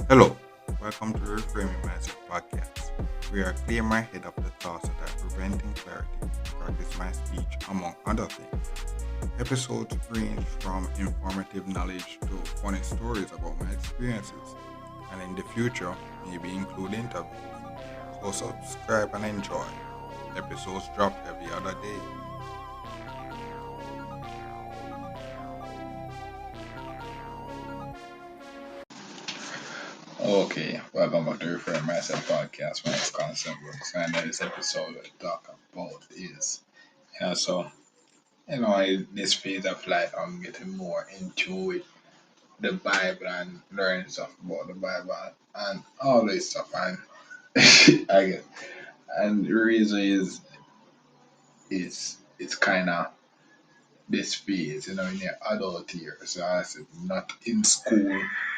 Hello, welcome to Reframing Mindset Podcast. We are clear my head of the thoughts that are preventing clarity and practice my speech, among other things. Episodes range from informative knowledge to funny stories about my experiences, and in the future, maybe include interviews. So subscribe and enjoy. Episodes drop every other day. Okay, welcome back to Refer Myself podcast. My name is Constant Brooks, and this episode we talk about is, so in this phase of life, I'm getting more into it, the Bible and learning stuff about the Bible and all this stuff, and I guess, and the reason is it's kind of this phase, in your adult years. So I said, not in school.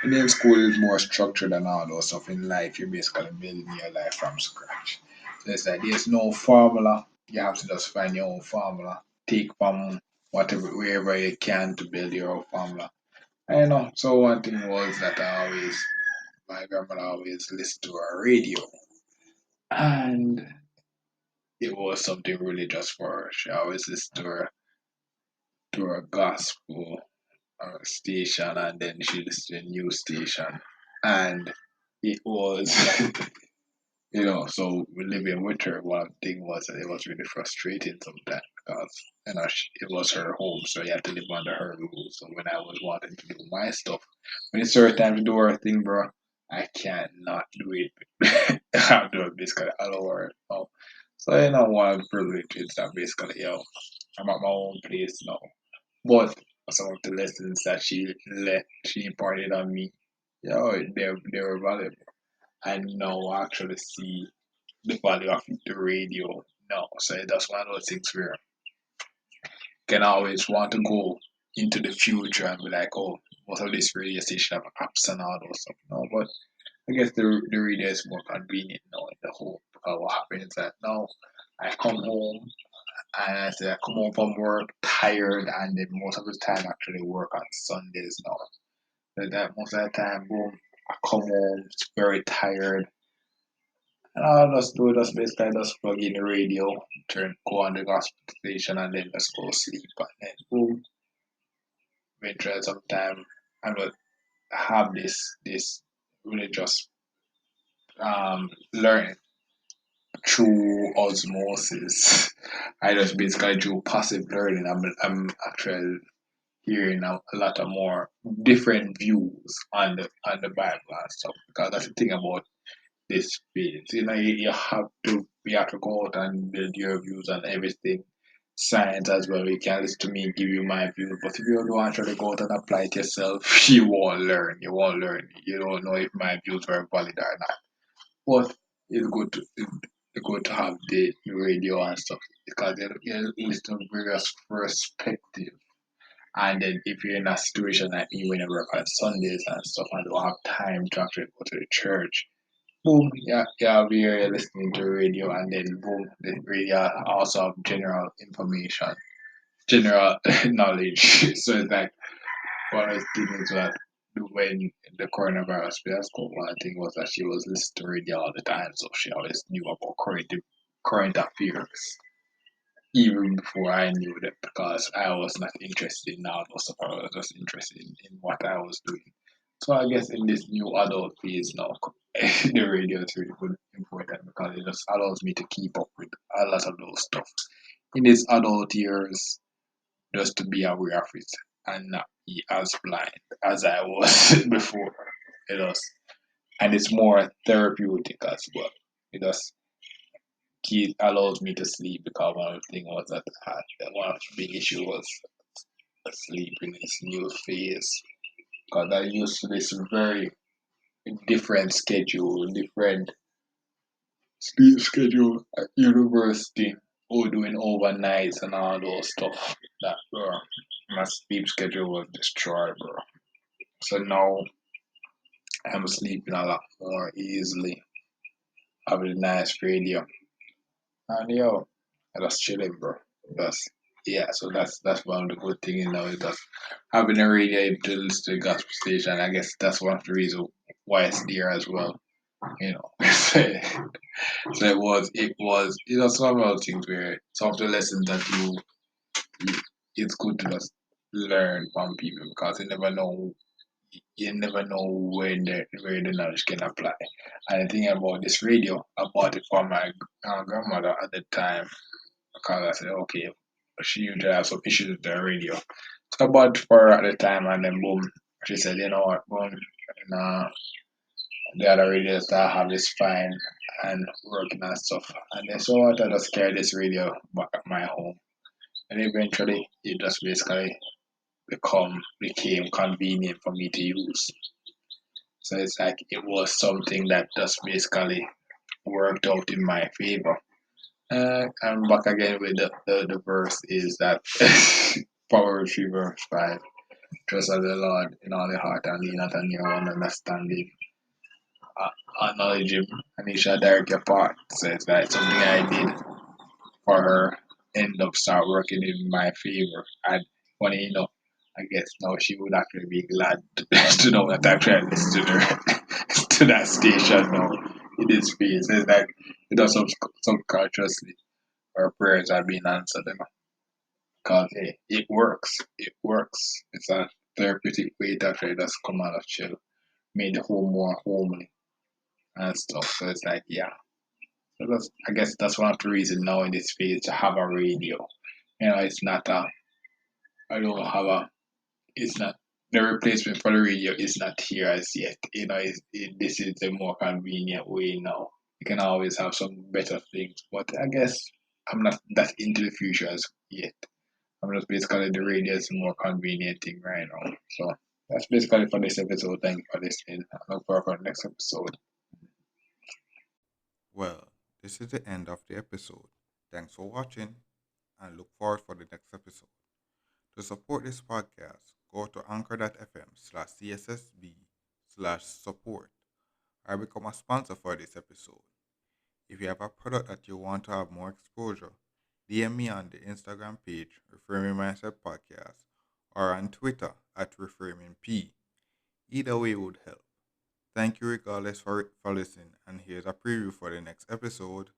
When you're in school, it's more structured and all those stuff. In life, you're basically building your life from scratch. So it's like there's no formula. You have to just find your own formula. Take from whatever, wherever you can to build your own formula. I know. So one thing was that my grandmother always listened to her radio. And it was something religious for her. She always listened to her gospel station, and then she listened to a new station, and it was so living with her, one thing was that it was really frustrating sometimes because it was her home, so you had to live under her rules. So when I was wanting to do my stuff, when it's her time to do her thing, bro, I can't not do it. I have to basically allow her. So one privilege is that basically, I'm at my own place now. But some of the lessons that she imparted on me, they were valuable. I now actually see the value of the radio now. So that's one of those things where you can always want to go into the future and be like, oh, most of this radio station have apps and all those stuff. No, but I guess the radio is more convenient now in the home. Because what happens is that now I come home and I say I come home from work tired, and then most of the time I actually work on Sundays now. So that most of the time, boom, I come home very tired, and I'll just do just basically just plug in the radio, go on the gospel station, and then just go sleep, and then boom, eventually sometime I will have this religious learning through osmosis. I just basically do passive learning. I'm actually hearing a lot of more different views on the Bible and stuff, because that's the thing about this faith. You have to go out and build your views on everything. Science as well. You can listen to me give you my views, but if you don't actually go out and apply it yourself, you won't learn. You won't learn. You don't know if my views are valid or not. But it's good to have the radio and stuff, because you listen to various perspectives. And then if you're in a situation like me when I work on Sundays and stuff and don't have time to actually go to the church, boom, yeah, yeah, we're listening to radio, and then boom, the radio also have general information, general knowledge. So it's like one of the things that when the coronavirus fiasco, one thing was that she was listening to radio all the time, so she always knew about current affairs even before I knew that, because I was not interested in all those stuff. I was just interested in what I was doing. So I guess in this new adult phase now, the radio is really good, important, because it just allows me to keep up with a lot of those stuff in these adult years, just to be aware of it and not be as blind as I was before. It does, and it's more therapeutic as well. It just allows me to sleep, because one of the things was that one of the big issue was sleep in this new phase, because I used to this very different schedule, different sleep schedule at university, or doing overnights and all those stuff. That bro, my sleep schedule was destroyed, bro. So now I'm sleeping a lot more easily. Having a nice radio, and I just chilling, bro. That's yeah. So that's one of the good things, is that having a radio able to listen to the gospel station. I guess that's one of the reasons why it's there as well. So it was some of the things where some of the lessons that you it's good to just learn from people because you never know where the knowledge can apply. And the thing about this radio, I bought it for my grandmother at the time because I said, okay, she used to have some issues with the radio. So I bought it for her at the time, and then boom, she said, you know what, boom, nah, the other radios that I have is fine and working and stuff. And then so what, I just carried this radio back at my home. And eventually, it just basically became convenient for me to use. So it's like it was something that just basically worked out in my favor. I'm back again with the verse is that Proverbs 3 verse 5. Trust of the Lord in all the heart and lean not on your own understanding. Acknowledge him and he shall direct your path. So it's like something I did for her end up start working in my favor. And funny enough, I guess now she would actually be glad to know that I actually listened to her to that station now. It is free. It says like it does subconsciously our prayers are being answered, because it works. It works. It's a therapeutic way to actually just come out of chill, make the home more homely and stuff. So it's like, yeah. So I guess that's one of the reasons now in this phase to have a radio. It's not I don't have it's not, the replacement for the radio is not here as yet. This is the more convenient way now. You can always have some better things, but I guess I'm not that into the future as yet. I'm just basically the radio is a more convenient thing right now. So that's basically for this episode. Thank you for listening. I look forward for the next episode. Well, this is the end of the episode. Thanks for watching and look forward for the next episode. To support this podcast, go to anchor.fm/cssb/support or become a sponsor for this episode. If you have a product that you want to have more exposure, DM me on the Instagram page, Reframing Mindset Podcast, or on Twitter at ReframingP. Either way would help. Thank you regardless for listening, and here's a preview for the next episode.